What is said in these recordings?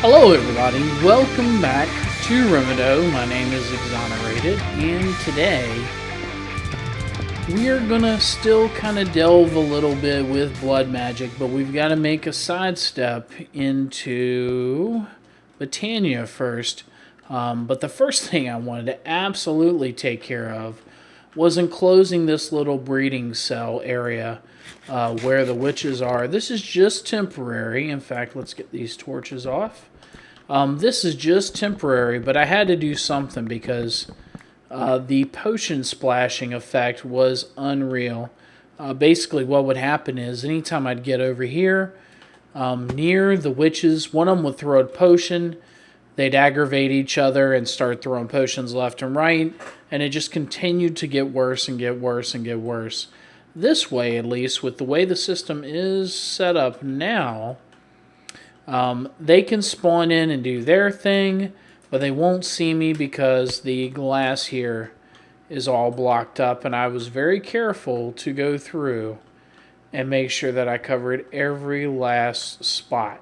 Hello everybody, welcome back to Remedaut. My name is Exonerated, and today we are gonna still kind of delve a little bit with blood magic, but we've got to make a sidestep into Britannia first. But the first thing I wanted to absolutely take care of was enclosing this little breeding cell area where the witches are. This is just temporary. In fact, let's get these torches off. This is just temporary, but I had to do something because the potion splashing effect was unreal. Basically, what would happen is anytime I'd get over here near the witches, one of them would throw a potion. They'd aggravate each other and start throwing potions left and right, and it just continued to get worse and get worse and get worse. This way, at least, with the way the system is set up now, they can spawn in and do their thing, but they won't see me because the glass here is all blocked up, and I was very careful to go through and make sure that I covered every last spot.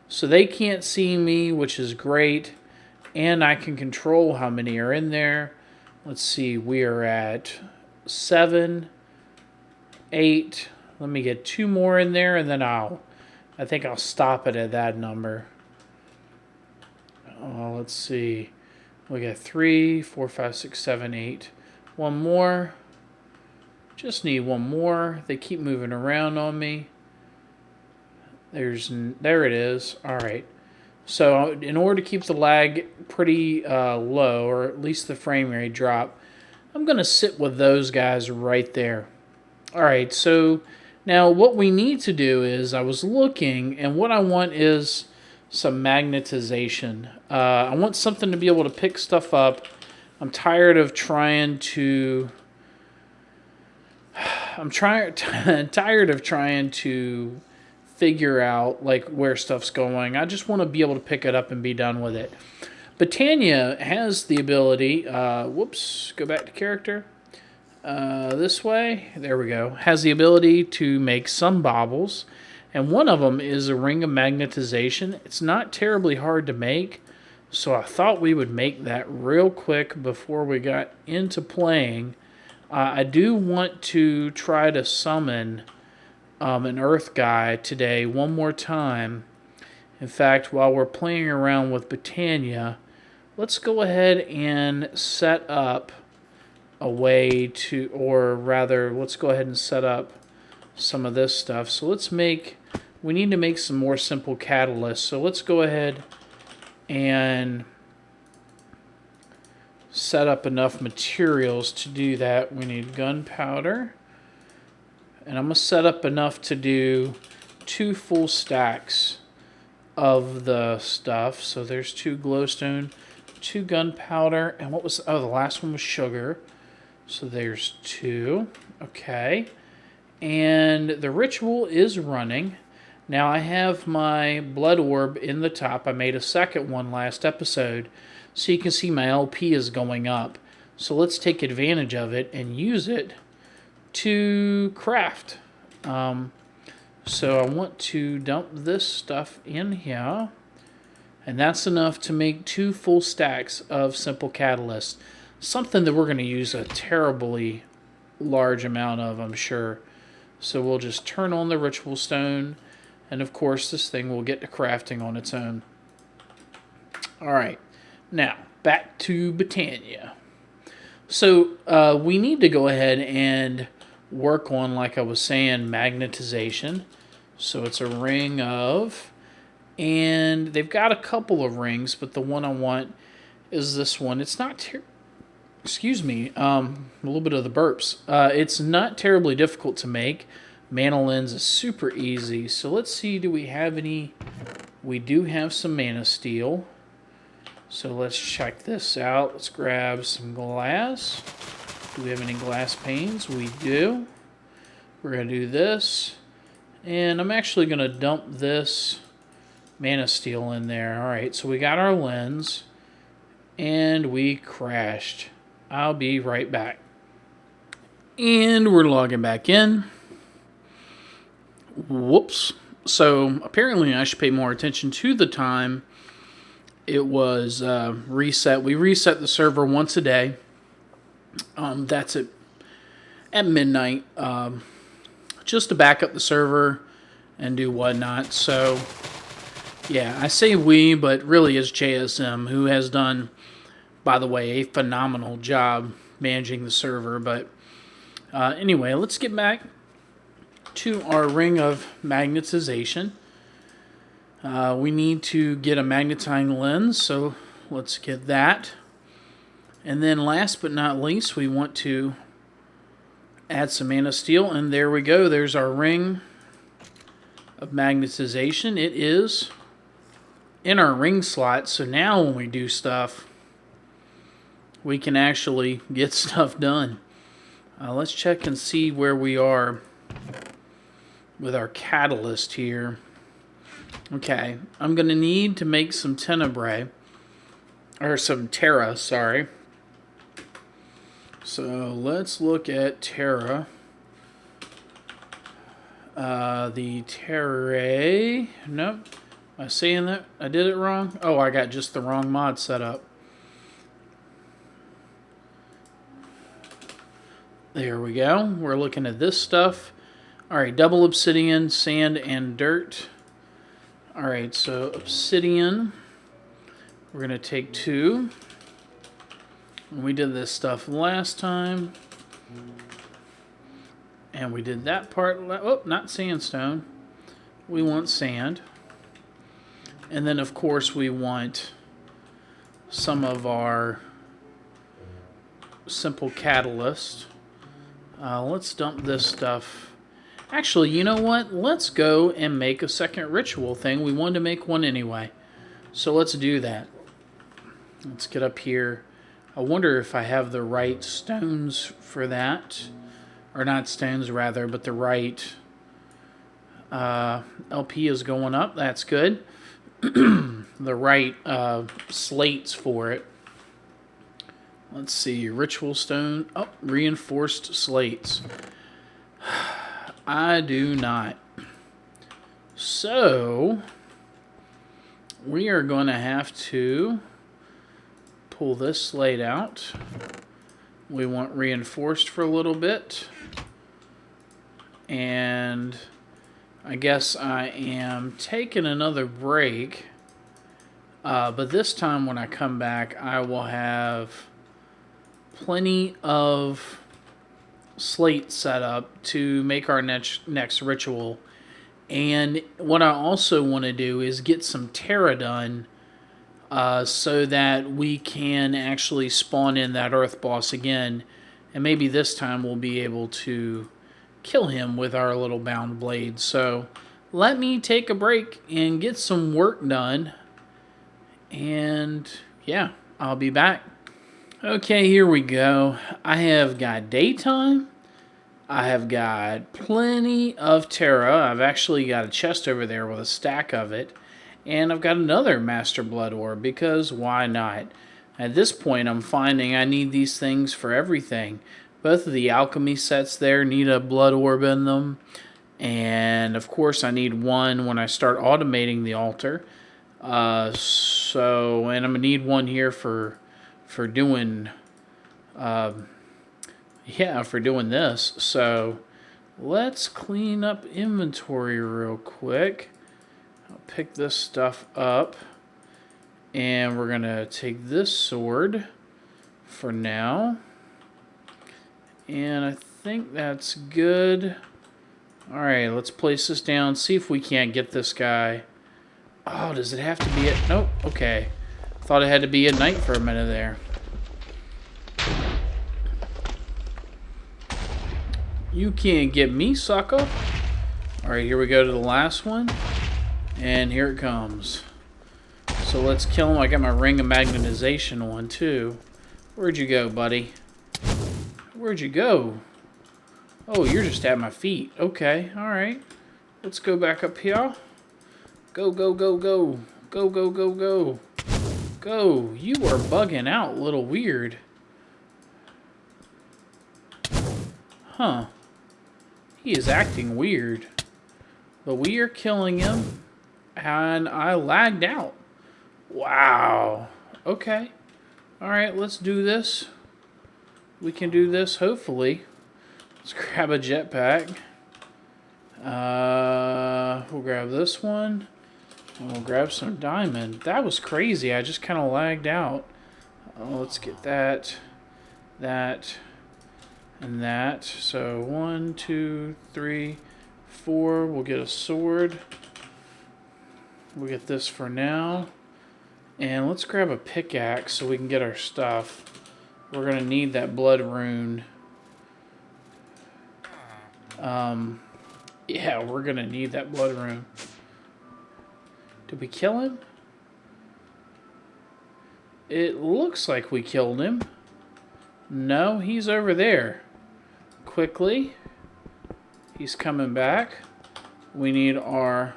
So they can't see me, which is great, and I can control how many are in there. Let's see, we are at 7, 8. Let me get 2 more in there, and then I think I'll stop it at that number. Let's see. We got 3, 4, 5, 6, 7, 8. One more. Just need one more. They keep moving around on me. There it is. All right. So in order to keep the lag pretty low, or at least the frame rate drop, I'm going to sit with those guys right there. All right. So now what we need to do is, I was looking, and what I want is some magnetization. I want something to be able to pick stuff up. I'm tired of trying to... tired of trying to figure out like where stuff's going. I just want to be able to pick it up and be done with it. Britannia has the ability, whoops, go back to character, this way, there we go, has the ability to make some baubles, and one of them is a ring of magnetization. It's not terribly hard to make, so I thought we would make that real quick before we got into playing. I do want to try to summon an earth guy today one more time. In fact, while we're playing around with Britannia, let's go ahead and set up a way to, or rather, let's go ahead and set up some of this stuff. So we need to make some more simple catalysts. So let's go ahead and set up enough materials to do that. We need gunpowder. And I'm going to set up enough to do 2 full stacks of the stuff. So there's 2 glowstone, 2 gunpowder, and what was... oh, the last one was sugar. So there's 2. Okay. And the ritual is running. Now I have my blood orb in the top. I made a second one last episode, so you can see my LP is going up. So let's take advantage of it and use it to craft. So I want to dump this stuff in here, and that's enough to make 2 full stacks of simple catalysts. Something that we're going to use a terribly large amount of, I'm sure. So we'll just turn on the ritual stone, and of course this thing will get to crafting on its own. Alright, now back to Britannia. So we need to go ahead and work on, like I was saying, magnetization. So it's a ring of, and they've got a couple of rings, but the one I want is this one. It's not excuse me, a little bit of the burps. It's not terribly difficult to make. Mana lens is super easy. So let's see, do we have any? We do have some mana steel. So let's check this out. Let's grab some glass. Do we have any glass panes? We do. We're going to do this. And I'm actually going to dump this mana steel in there. Alright, so we got our lens. And we crashed. I'll be right back. And we're logging back in. Whoops. So apparently I should pay more attention to the time it was reset. We reset the server once a day. That's at midnight, just to back up the server and do whatnot. So, yeah, I say we, but really it's JSM, who has done, by the way, a phenomenal job managing the server. But anyway, let's get back to our ring of magnetization. We need to get a magnifying lens, so let's get that. And then last but not least, we want to add some anti-steel, and there we go. There's our ring of magnetization. It is in our ring slot, so now when we do stuff, we can actually get stuff done. Let's check and see where we are with our catalyst here. Okay, I'm going to need to make some tenebrae, or some Terra, sorry. So let's look at Terra. The Terra, nope. Am I saying that? I did it wrong? Oh, I got just the wrong mod set up. There we go. We're looking at this stuff. Alright, double obsidian, sand, and dirt. Alright, so obsidian. We're going to take 2. We did this stuff last time. And we did that part. Oh, not sandstone. We want sand. And then, of course, we want some of our simple catalyst. Let's dump this stuff. Actually, you know what? Let's go and make a second ritual thing. We wanted to make one anyway. So let's do that. Let's get up here. I wonder if I have the right stones for that. Or not stones, rather, but the right LP is going up. That's good. The right slates for it. Let's see. Ritual stone. Oh, reinforced slates. I do not. So, we are going to have to pull this slate out. We want reinforced for a little bit. And I guess I am taking another break. But this time when I come back, I will have plenty of slate set up to make our next ritual. And what I also want to do is get some Terra done. So that we can actually spawn in that Earth boss again. And maybe this time we'll be able to kill him with our little bound blade. So let me take a break and get some work done. And yeah, I'll be back. Okay, here we go. I have got daytime. I have got plenty of Terra. I've actually got a chest over there with a stack of it. And I've got another Master Blood Orb, because why not? At this point, I'm finding I need these things for everything. Both of the alchemy sets there need a Blood Orb in them. And, of course, I need one when I start automating the altar. And I'm going to need one here for doing... for doing this. So, let's clean up inventory real quick. I'll pick this stuff up, and we're going to take this sword for now, and I think that's good. Alright, let's place this down, see if we can't get this guy. Oh, does it have to be at... Nope, okay. Thought it had to be at night for a minute there. You can't get me, sucker. Alright, here we go to the last one. And here it comes. So let's kill him. I got my ring of magnetization on too. Where'd you go, buddy? Where'd you go? Oh, you're just at my feet. Okay, alright. Let's go back up here. Go, go, go, go. Go, go, go, go. Go. You are bugging out, little weird. Huh. He is acting weird. But we are killing him. And I lagged out. Wow. Okay. All right, let's do this. We can do this, hopefully. Let's grab a jetpack. We'll grab this one. And we'll grab some diamond. That was crazy. I just kind of lagged out. Let's get that, and that. So 1, 2, 3, 4. We'll get a sword. We'll get this for now. And let's grab a pickaxe so we can get our stuff. We're going to need that blood rune. Yeah, we're going to need that blood rune. Did we kill him? It looks like we killed him. No, he's over there. Quickly. He's coming back. We need our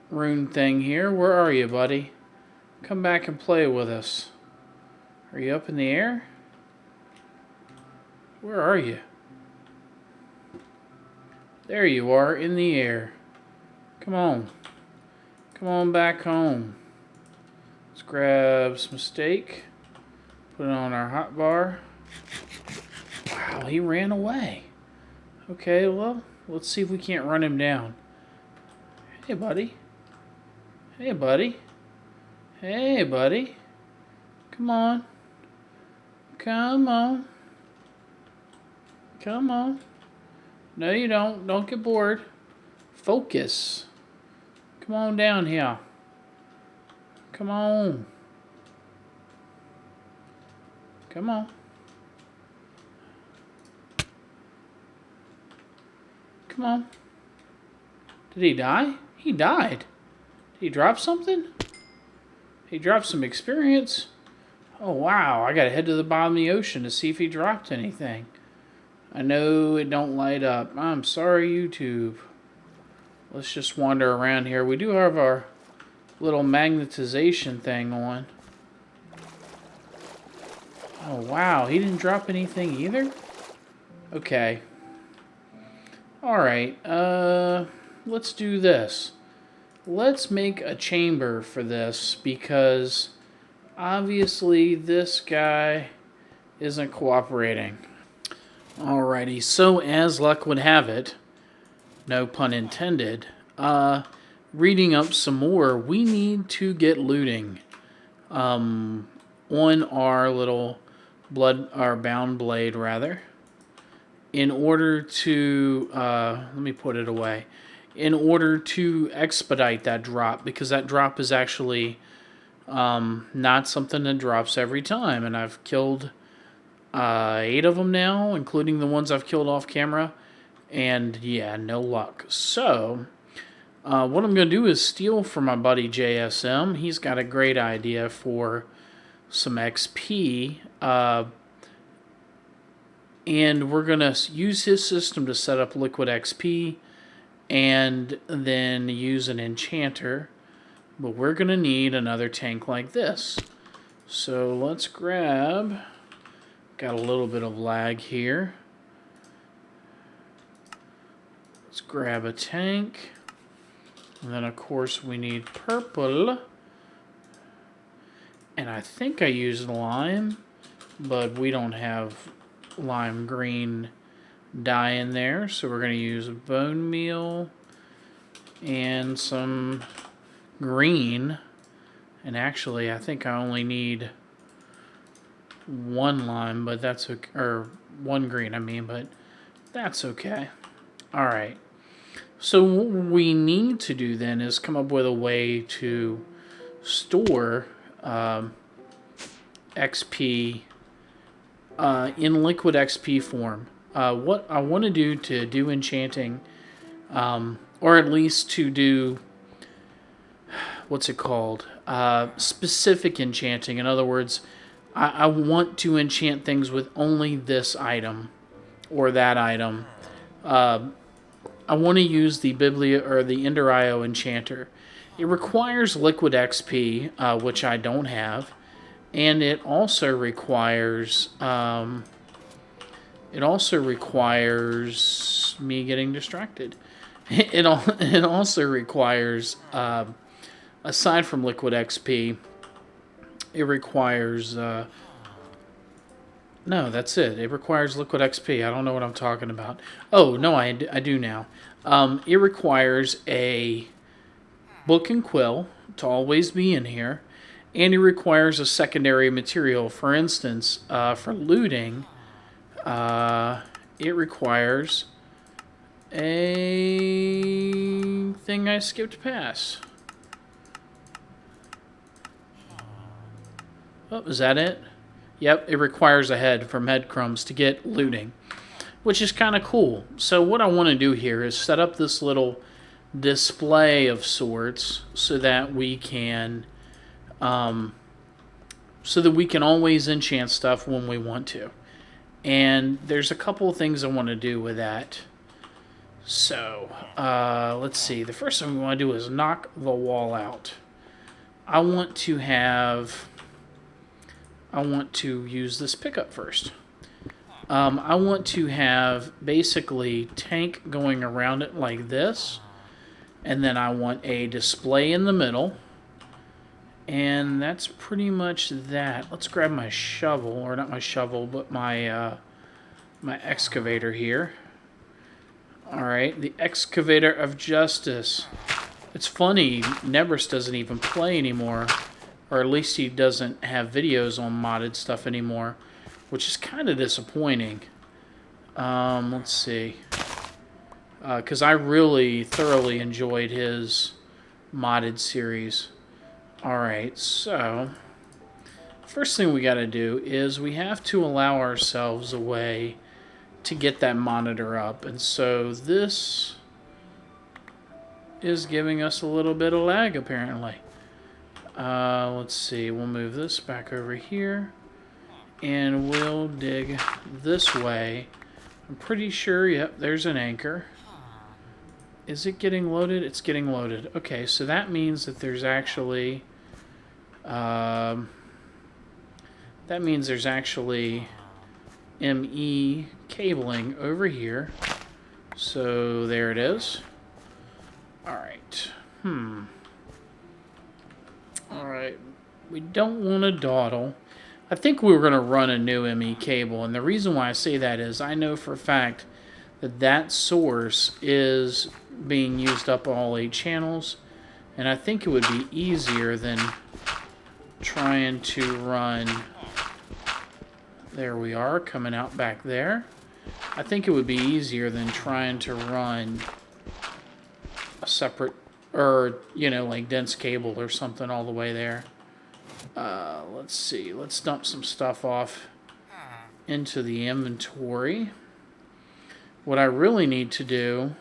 rune thing here. Where are you, buddy? Come back and play with us. Are you up in the air? Where are you? There you are, in the air. Come on. Come on back home. Let's grab some steak. Put it on our hot bar. Wow, he ran away. Okay, well, let's see if we can't run him down. Hey, buddy. Hey, buddy. Hey, buddy. Come on. Come on. Come on. No, you don't. Don't get bored. Focus. Come on down here. Come on. Come on. Come on. Did he die? He died. Did he drop something? He dropped some experience. Oh, wow. I got to head to the bottom of the ocean to see if he dropped anything. I know it don't light up. I'm sorry, YouTube. Let's just wander around here. We do have our little magnetization thing on. Oh, wow. He didn't drop anything either? Okay. Alright. Let's do this. Let's make a chamber for this because obviously this guy isn't cooperating. Alrighty, so as luck would have it, no pun intended, reading up some more, we need to get looting on our little our bound blade rather, in order to, let me put it away, in order to expedite that drop, because that drop is actually not something that drops every time, and I've killed 8 of them now, including the ones I've killed off camera, and yeah, no luck. So, what I'm going to do is steal from my buddy JSM. He's got a great idea for some XP, and we're going to use his system to set up liquid XP, and then use an enchanter, but we're going to need another tank like this. So let's grab, got a little bit of lag here. Let's grab a tank, and then of course we need purple, and I think I used lime, but we don't have lime green dye in there, so we're going to use bone meal and some green, and actually I think I only need 1 lime, but that's okay, or 1 green I mean, but that's okay. Alright, so what we need to do then is come up with a way to store XP in liquid XP form. What I want to do enchanting, or at least to do, what's it called, specific enchanting. In other words, I want to enchant things with only this item or that item. I want to use the Ender IO enchanter. It requires liquid XP, which I don't have, and it also requires me getting distracted. It also requires aside from Liquid XP, it requires... no, that's it. It requires Liquid XP. I don't know what I'm talking about. Oh, no, I do now. It requires a book and quill to always be in here, and it requires a secondary material. For instance, for looting, it requires a thing I skipped past. Oh, is that it? Yep, it requires a head from Headcrumbs to get looting, which is kind of cool. So what I want to do here is set up this little display of sorts so that we can always enchant stuff when we want to. And there's a couple of things I want to do with that. So let's see. The first thing we want to do is knock the wall out. I want to use this pickup first. I want to have basically tank going around it like this, and then I want a display in the middle, and that's pretty much that. Let's grab my shovel, or not my shovel, but my my excavator here. All right, the excavator of justice. It's funny, Nebris doesn't even play anymore. Or at least he doesn't have videos on modded stuff anymore, which is kind of disappointing. Let's see. Because I really thoroughly enjoyed his modded series. Alright, so first thing we got to do is we have to allow ourselves a way to get that monitor up. And so this is giving us a little bit of lag, apparently. Let's see, we'll move this back over here, and we'll dig this way. I'm pretty sure, yep, there's an anchor. Is it getting loaded? It's getting loaded. Okay, so that means that there's actually, ME cabling over here. So there it is. Alright, Alright, we don't want to dawdle. I think we were going to run a new ME cable, and the reason why I say that is I know for a fact that that source is being used up all 8 channels, and I think it would be easier than trying to run... There we are, coming out back there. I think it would be easier than trying to run a separate... or, you know, like dense cable or something all the way there. Let's see. Let's dump some stuff off into the inventory. What I really need to do...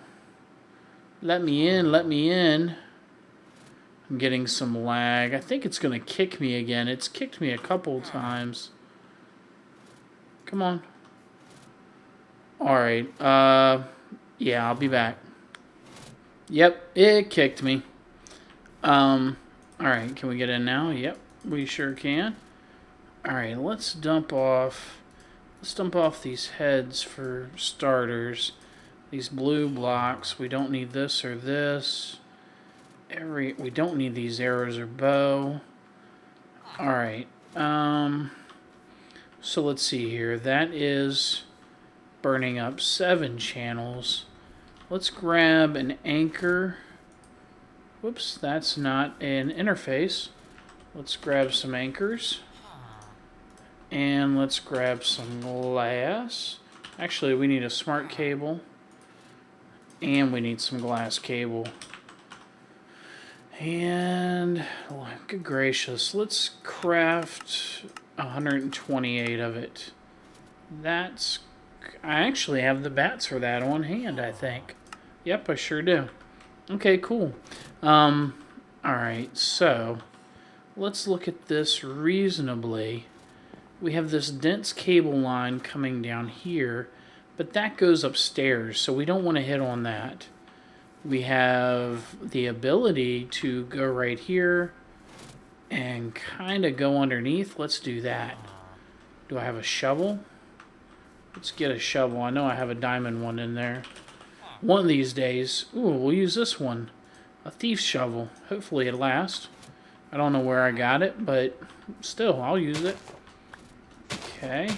Let me in, let me in. I'm getting some lag. I think it's going to kick me again. It's kicked me a couple times. Come on. Alright. Yeah, I'll be back. Yep, it kicked me. Alright, can we get in now? Yep, we sure can. Alright, let's dump off these heads for starters. These blue blocks. We don't need this or this. We don't need these arrows or bow. Alright. So let's see here. That is burning up 7 channels. Let's grab an anchor. Whoops, that's not an interface. Let's grab some anchors. And let's grab some glass. Actually, we need a smart cable. And we need some glass cable. And, good gracious, let's craft 128 of it. That's... I actually have the bats for that on hand, I think. Yep, I sure do. Okay, cool. Alright, so let's look at this reasonably. We have this dense cable line coming down here, but that goes upstairs, so we don't want to hit on that. We have the ability to go right here and kind of go underneath. Let's do that. Do I have a shovel? Let's get a shovel. I know I have a diamond one in there. One of these days, ooh, we'll use this one. a thief's shovel. Hopefully it lasts. I don't know where I got it, but still, I'll use it. Okay.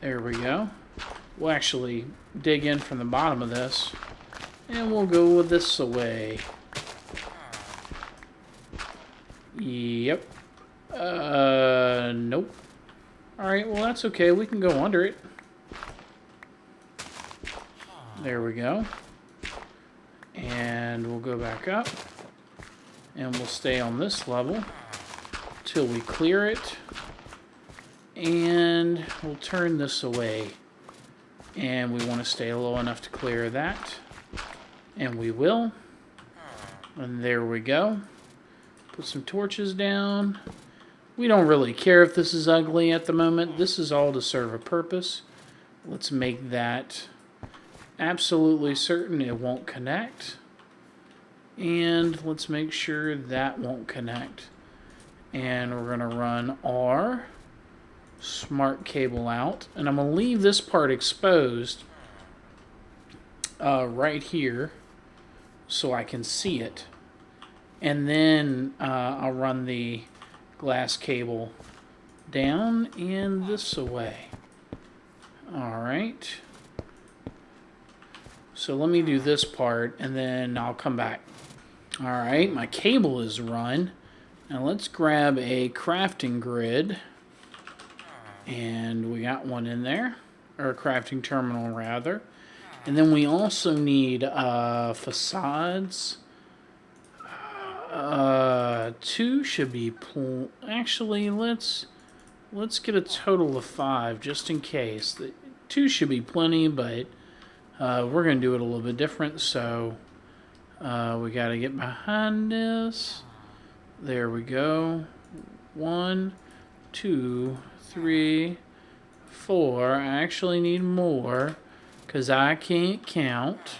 There we go. We'll actually dig in from the bottom of this, and we'll go with this away. Yep. Nope. Alright, well that's okay. We can go under it. There we go. And we'll go back up. And we'll stay on this level till we clear it. And we'll turn this away. And we want to stay low enough to clear that. And we will. And there we go. Put some torches down. We don't really care if this is ugly at the moment. This is all to serve a purpose. Let's make that absolutely certain it won't connect. And let's make sure that won't connect. And we're going to run our smart cable out. And I'm going to leave this part exposed right here so I can see it. And then I'll run the glass cable down and this away. Alright. So let me do this part and then I'll come back. Alright, my cable is run. Now let's grab a crafting grid. And we got one in there. Or a crafting terminal rather. And then we also need facades. 2 should be actually let's get a total of 5 just in case. 2 should be plenty, but we're gonna do it a little bit different, so we gotta get behind this. There we go. 1, 2, 3, 4. I actually need more because I can't count.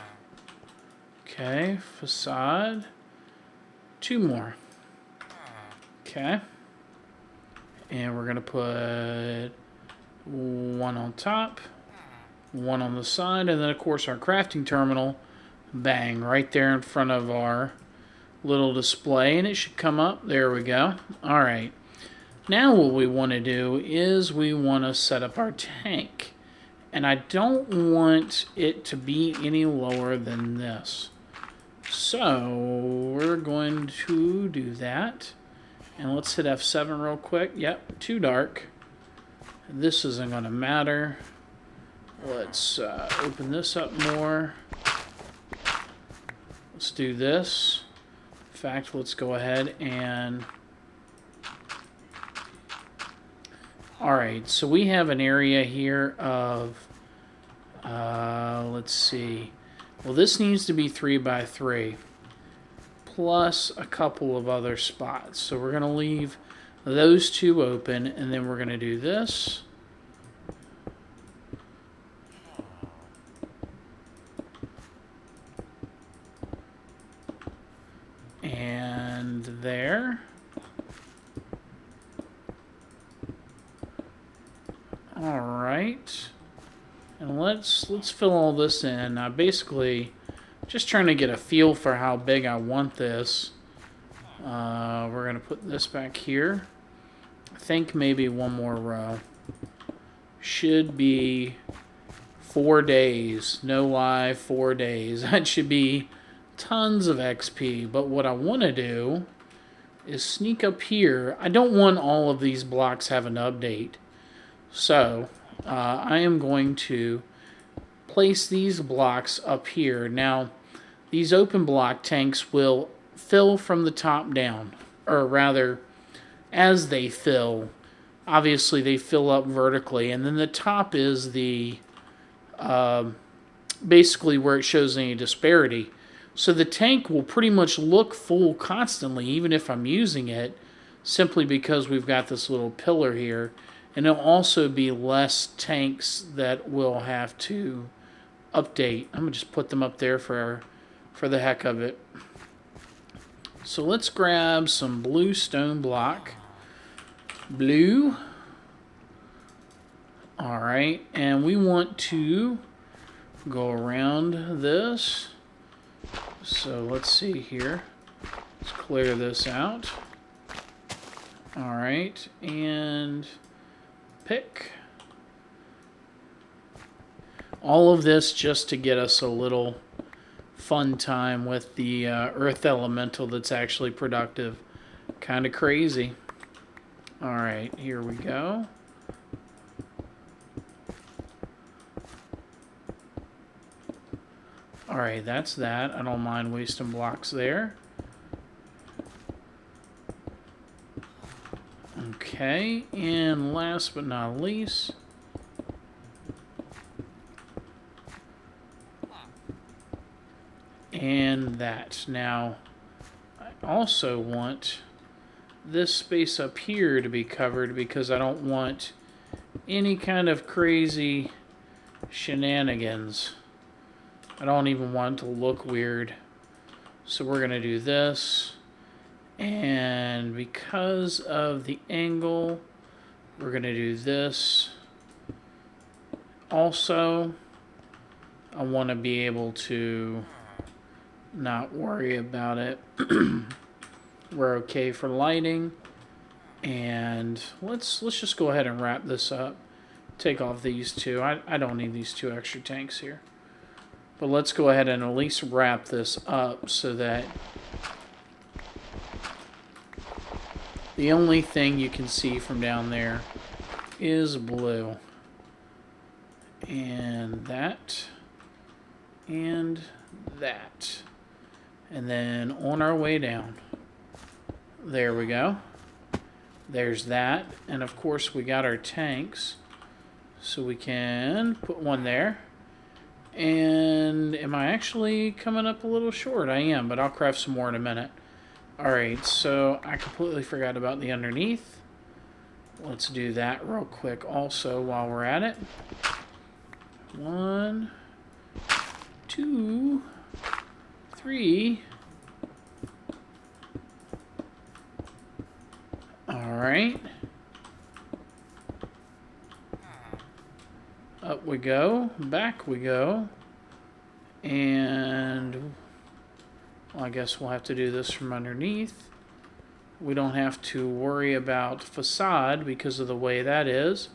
Okay, facade. 2 more. Okay. And we're going to put 1 on top, 1 on the side, and then of course our crafting terminal, bang, right there in front of our little display, and it should come up. There we go. Alright. Now what we want to do is we want to set up our tank. And I don't want it to be any lower than this. So we're going to do that. And let's hit F7 real quick. Yep, too dark. This isn't going to matter. Let's open this up more. Let's do this. In fact, let's go ahead and... Alright, so we have an area here of... let's see... Well, this needs to be 3 by 3 plus a couple of other spots. So we're going to leave those 2 open, and then we're going to do this. And there. All right. And let's fill all this in. I basically just trying to get a feel for how big I want this. We're going to put this back here. I think maybe 1 more row. Should be 4 days. No lie, 4 days. That should be tons of XP. But what I want to do is sneak up here. I don't want all of these blocks having to update. So... I am going to place these blocks up here. Now, these open block tanks will fill from the top down, or rather, as they fill, obviously they fill up vertically, and then the top is the basically where it shows any disparity. So the tank will pretty much look full constantly, even if I'm using it, simply because we've got this little pillar here. And there'll also be less tanks that will have to update. I'm going to just put them up there for the heck of it. So let's grab some blue stone block. Blue. Alright, and we want to go around this. So let's see here. Let's clear this out. All right, and pick. All of this just to get us a little fun time with the Earth Elemental that's actually productive. Kind of crazy. All right, here we go. All right, that's that. I don't mind wasting blocks there. Okay, and last but not least, and that. Now, I also want this space up here to be covered because I don't want any kind of crazy shenanigans. I don't even want it to look weird. So we're going to do this. And because of the angle, we're going to do this. Also, I want to be able to not worry about it. We're okay for lighting. And let's just go ahead and wrap this up. Take off these two. I don't need these two extra tanks here. But let's go ahead and at least wrap this up so that the only thing you can see from down there is blue. And that. And that. And then on our way down. There we go. There's that. And of course we got our tanks. So we can put one there. And am I actually coming up a little short? I am, but I'll craft some more in a minute. Alright, so I completely forgot about the underneath. Let's do that real quick also while we're at it. 1, 2, 3. Alright. Up we go, back we go, and well, I guess we'll have to do this from underneath. We don't have to worry about facade because of the way that is.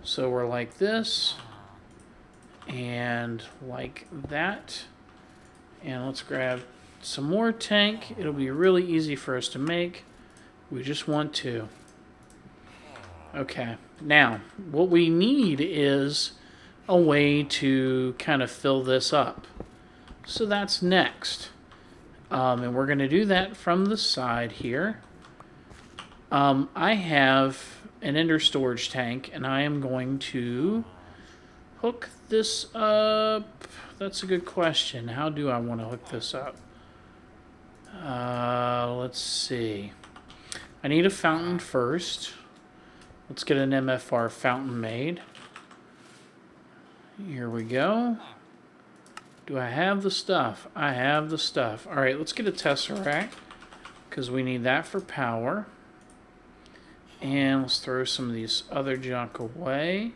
So we're like this, and like that. And let's grab some more tank. It'll be really easy for us to make. We just want to. Okay, now what we need is a way to kind of fill this up. So that's next. And we're going to do that from the side here. I have an ender storage tank, and I am going to hook this up. That's a good question. How do I want to hook this up? Let's see. I need a fountain first. Let's get an MFR fountain made. Here we go. Do I have the stuff? I have the stuff. All right, let's get a Tesseract because we need that for power. And let's throw some of these other junk away.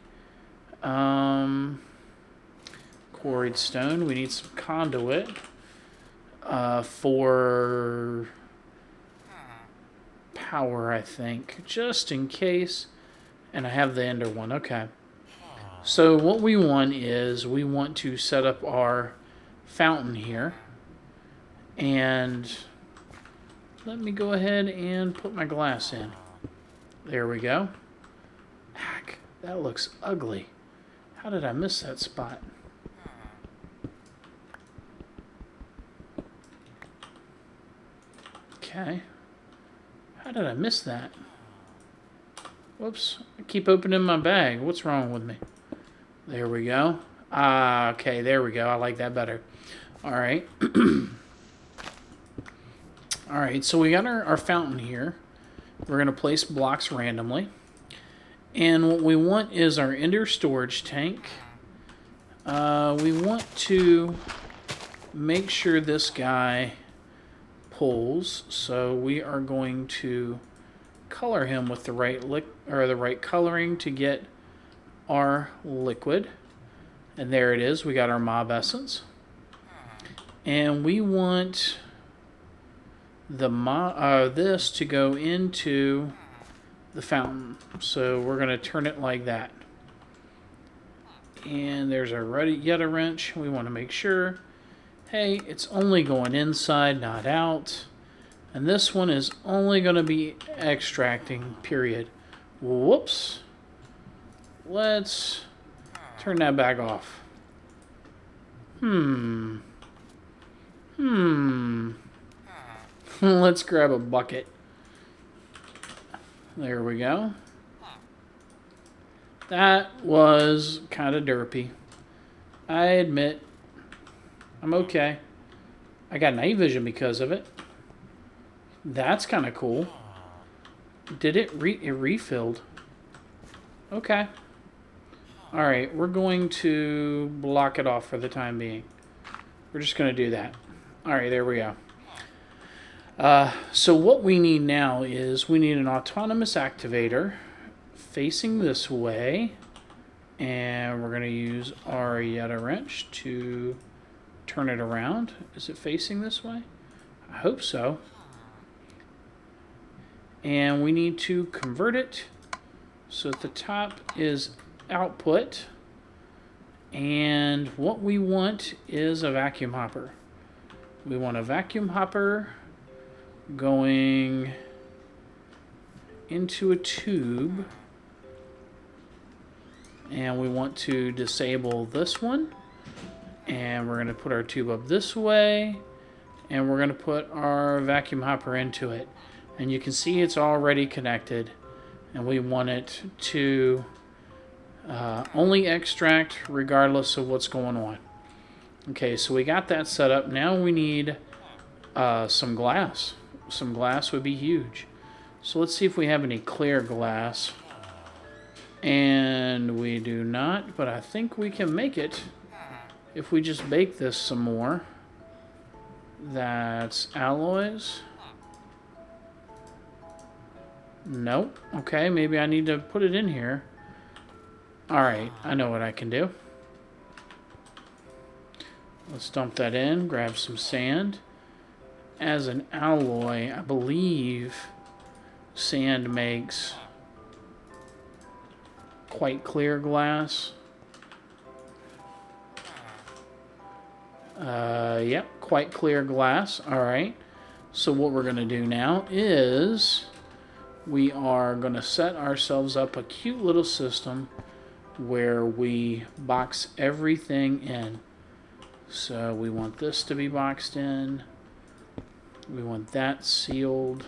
Quarried stone. We need some conduit for power, I think, just in case. And I have the ender one. Okay. So what we want is we want to set up our fountain here. And let me go ahead and put my glass in. There we go. Heck, that looks ugly. How did I miss that spot? Okay. How did I miss that? Whoops. I keep opening my bag. What's wrong with me? There we go. Okay, there we go. I like that better. All right. All right, so we got our fountain here. We're going to place blocks randomly. And what we want is our ender storage tank. We want to make sure this guy pulls. So we are going to color him with the right coloring to get our liquid. And there it is. We got our mob essence. And we want the this to go into the fountain. So we're going to turn it like that. And there's our Yeta wrench. We want to make sure, hey, it's only going inside, not out. And this one is only going to be extracting, period. Whoops. Let's turn that back off. Let's grab a bucket. There we go. That was kind of derpy. I admit. I'm okay. I got night vision because of it. That's kind of cool. Did it refilled? Okay. Alright, we're going to block it off for the time being. We're just going to do that. Alright, there we go. So what we need now is we need an autonomous activator facing this way, and we're going to use our Yeta wrench to turn it around. Is it facing this way? I hope so. And we need to convert it so at the top is output, and what we want is a vacuum hopper. We want a vacuum hopper going into a tube, and we want to disable this one, and we're going to put our tube up this way, and we're going to put our vacuum hopper into it, and you can see it's already connected, and we want it to only extract regardless of what's going on. Okay, so we got that set up. Now we need some glass. Some glass would be huge. So let's see if we have any clear glass. And we do not, but I think we can make it if we just bake this some more. That's alloys. Nope. Okay, maybe I need to put it in here. Alright, I know what I can do. Let's dump that in, grab some sand. As an alloy, I believe sand makes quite clear glass. Yep, quite clear glass. Alright, so what we're going to do now is we are going to set ourselves up a cute little system where we box everything in. So we want this to be boxed in. We want that sealed.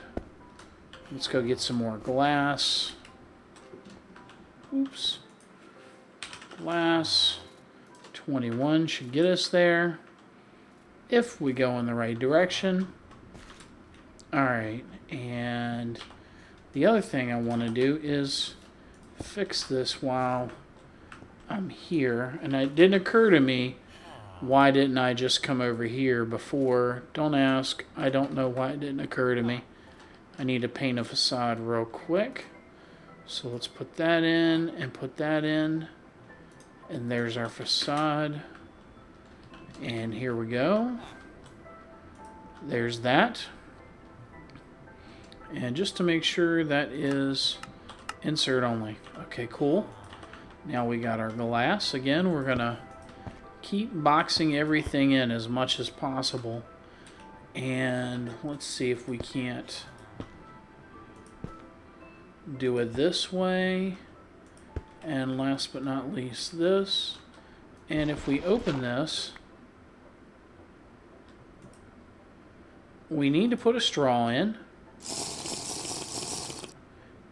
Let's go get some more glass. Oops. Glass 21 should get us there if we go in the right direction. Alright, and the other thing I want to do is fix this while I'm here. And it didn't occur to me, why didn't I just come over here before? Don't ask. I don't know why it didn't occur to me. I need to paint a facade real quick. So let's put that in and put that in. And there's our facade. And here we go. There's that. And just to make sure that is insert only. Okay, cool. Now we got our glass. Again, we're going to keep boxing everything in as much as possible. And let's see if we can't do it this way. And last but not least, this. And if we open this, we need to put a straw in.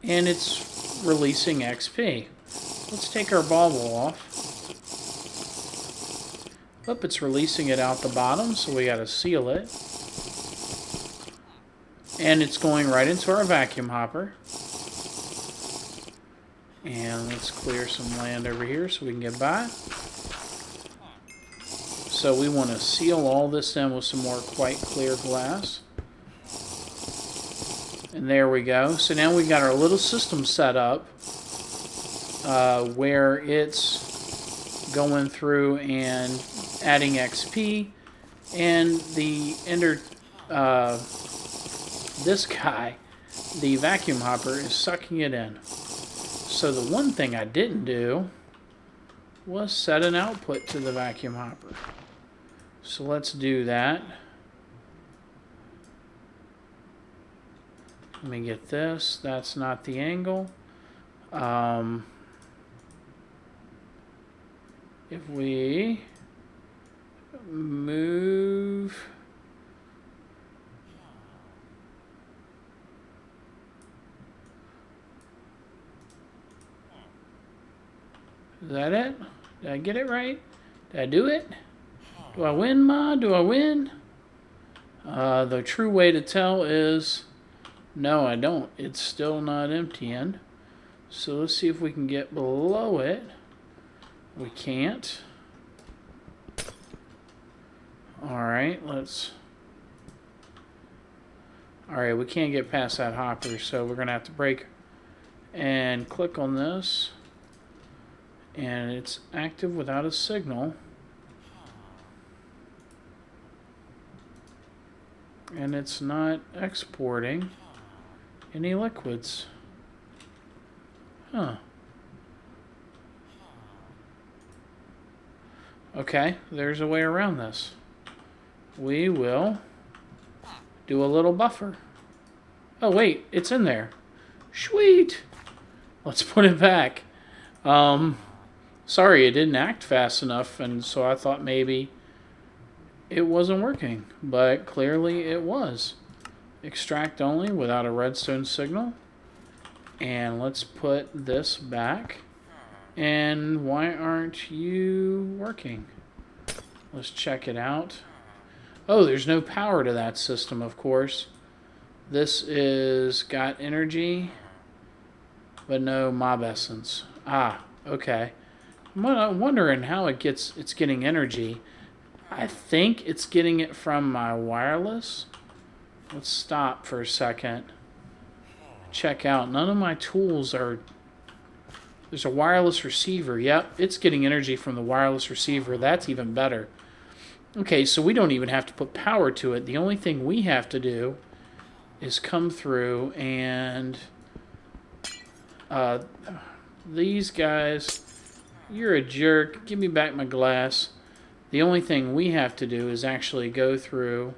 And it's releasing XP. Let's take our bauble off. Oh, it's releasing it out the bottom, so we got to seal it. And it's going right into our vacuum hopper. And let's clear some land over here so we can get by. So we want to seal all this in with some more quite clear glass. And there we go. So now we've got our little system set up where it's going through and adding XP And the this guy, the vacuum hopper, is sucking it in. So the one thing I didn't do was set an output to the vacuum hopper. So let's do that. Let me get this. That's not the angle. If we move... Is that it? Did I get it right? Did I do it? Do I win, Ma? Do I win? The true way to tell is... No, I don't. It's still not emptying. So let's see if we can get below it. We can't. Alright, let's... Alright, we can't get past that hopper, so we're going to have to break and click on this. And it's active without a signal. And it's not exporting any liquids. Huh. Okay, there's a way around this. We will do a little buffer. Oh wait, it's in there. Sweet! Let's put it back. Sorry, it didn't act fast enough, and so I thought maybe it wasn't working, but clearly it was. Extract only without a redstone signal. And let's put this back. And why aren't you working? Let's check it out. Oh, there's no power to that system, of course. This is got energy, but no mob essence. Ah, okay. I'm wondering how it's getting energy. I think it's getting it from my wireless. Let's stop for a second. Check out. None of my tools are... There's a wireless receiver. Yep, it's getting energy from the wireless receiver. That's even better. Okay, so we don't even have to put power to it. The only thing we have to do is come through and... these guys... You're a jerk. Give me back my glass. The only thing we have to do is actually go through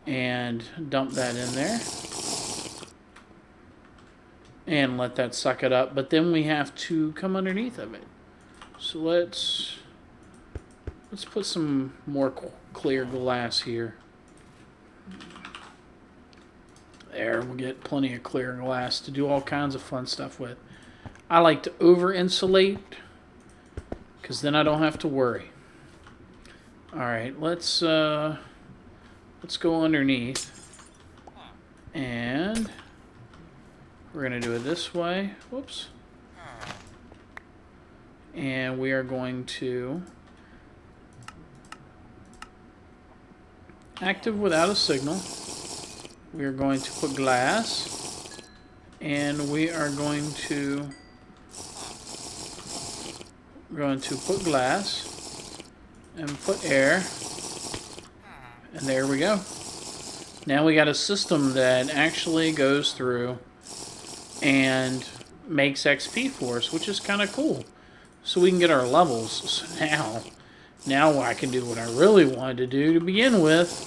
and dump that in there. And let that suck it up. But then we have to come underneath of it. So let's put some more clear glass here. There, we'll get plenty of clear glass to do all kinds of fun stuff with. I like to over-insulate, because then I don't have to worry. Alright, let's go underneath. And we're going to do it this way. Whoops. And we are going to active without a signal. We are going to put glass. And we are going to put glass and put air, and there we go. Now we got a system that actually goes through and makes XP for us, which is kind of cool. So we can get our levels. So now I can do what I really wanted to do to begin with.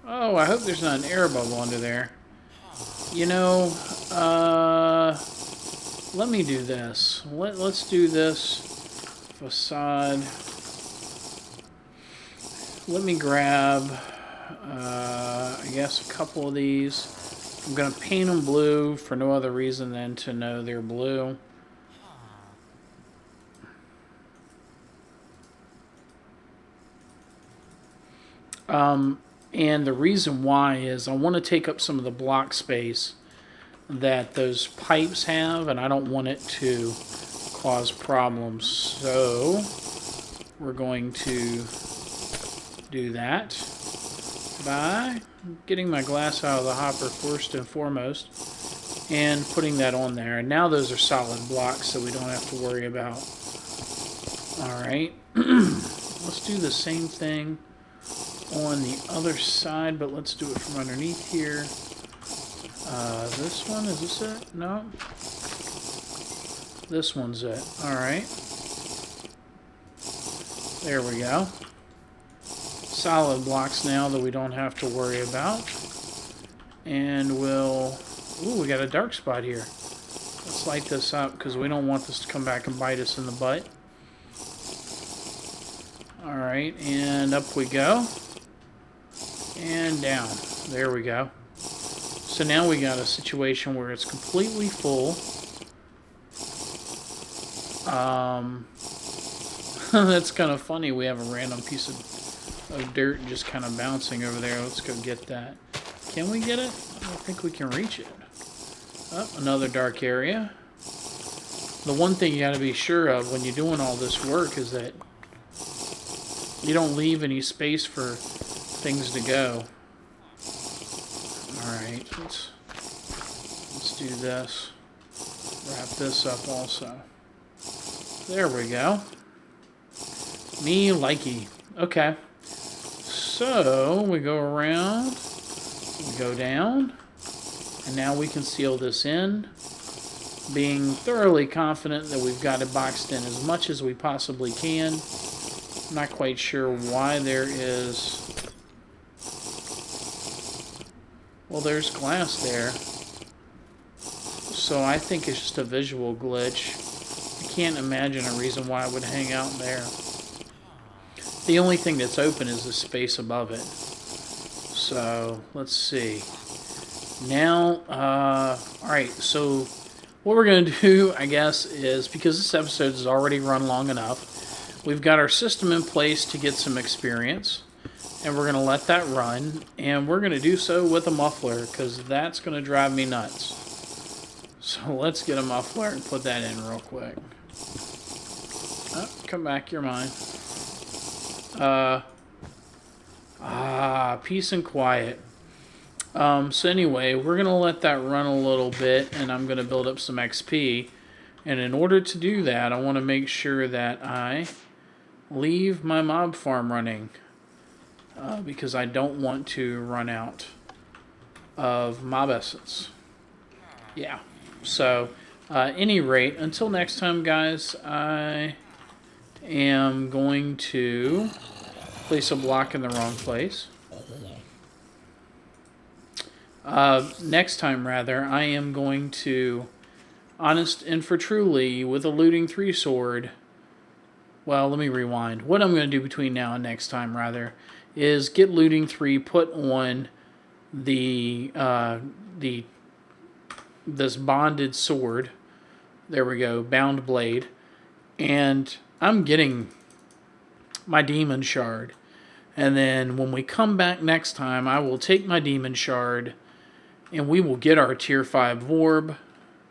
Oh, I hope there's not an air bubble under there. You know, let me do this. Let's do this facade. Let me grab, I guess, a couple of these. I'm going to paint them blue for no other reason than to know they're blue. And the reason why is I want to take up some of the block space that those pipes have, and I don't want it to cause problems. So we're going to do that by getting my glass out of the hopper first and foremost and putting that on there. And now those are solid blocks, so we don't have to worry about Alright. Let's do the same thing on the other side, but let's do it from underneath here. This one, is this it? No? This one's it. Alright. There we go. Solid blocks now that we don't have to worry about. And we'll... Ooh, we got a dark spot here. Let's light this up because we don't want this to come back and bite us in the butt. Alright, and up we go. And down. There we go. So now we got a situation where it's completely full. That's kind of funny. We have a random piece of dirt just kind of bouncing over there. Let's go get that. Can we get it? I don't think we can reach it. Oh, another dark area. The one thing you got to be sure of when you're doing all this work is that you don't leave any space for things to go. Alright, let's do this. Wrap this up also. There we go. Me likey. Okay. So, we go around, we go down, and now we can seal this in, being thoroughly confident that we've got it boxed in as much as we possibly can. I'm not quite sure why there is... Well, there's glass there. So I think it's just a visual glitch. I can't imagine a reason why it would hang out there. The only thing that's open is the space above it. So, let's see. Now, alright, so what we're going to do, I guess, is, because this episode has already run long enough, we've got our system in place to get some experience, and we're going to let that run, and we're going to do so with a muffler, because that's going to drive me nuts. So let's get a muffler and put that in real quick. Oh, come back, you're mine. Peace and quiet. So anyway, we're going to let that run a little bit, and I'm going to build up some XP. And in order to do that, I want to make sure that I leave my mob farm running. Because I don't want to run out of mob essence. Yeah. So, any rate, until next time, guys, I am going to place a block in the wrong place. Next time, rather, I am going to, honest and for truly, with a looting 3 sword. Well, let me rewind. What I'm going to do between now and next time, rather, is get looting 3 put on this bonded sword. There we go, bound blade, and I'm getting my demon shard. And then when we come back next time, I will take my demon shard and we will get our tier 5 orb,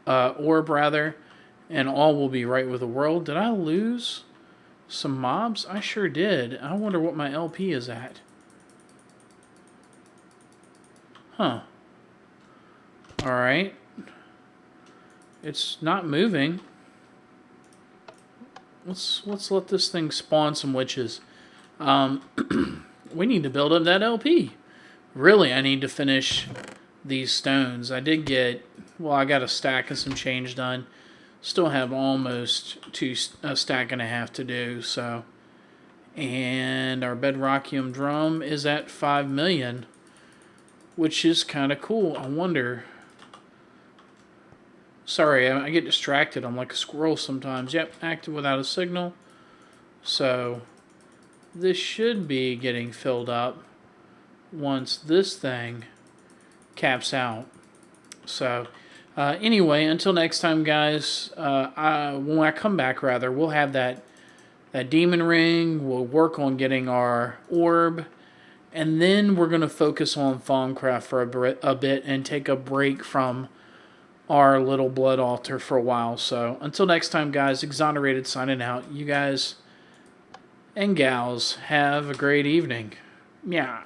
and all will be right with the world. Did I lose some mobs? I sure did. I wonder what my LP is at. Huh. Alright. It's not moving. Let's let this thing spawn some witches. We need to build up that LP. Really, I need to finish these stones. I did get, well, I got a stack and some change done. Still have almost a stack and a half to do, so. And our bedrockium drum is at 5 million, which is kind of cool. I wonder. Sorry, I get distracted. I'm like a squirrel sometimes. Yep, active without a signal. So, this should be getting filled up once this thing caps out. So, anyway, until next time, guys, when I come back, rather, we'll have that demon ring. We'll work on getting our orb. And then we're going to focus on Thaumcraft for a bit and take a break from our little blood altar for a while. So, until next time, guys, Exonerated signing out. You guys and gals have a great evening. Yeah.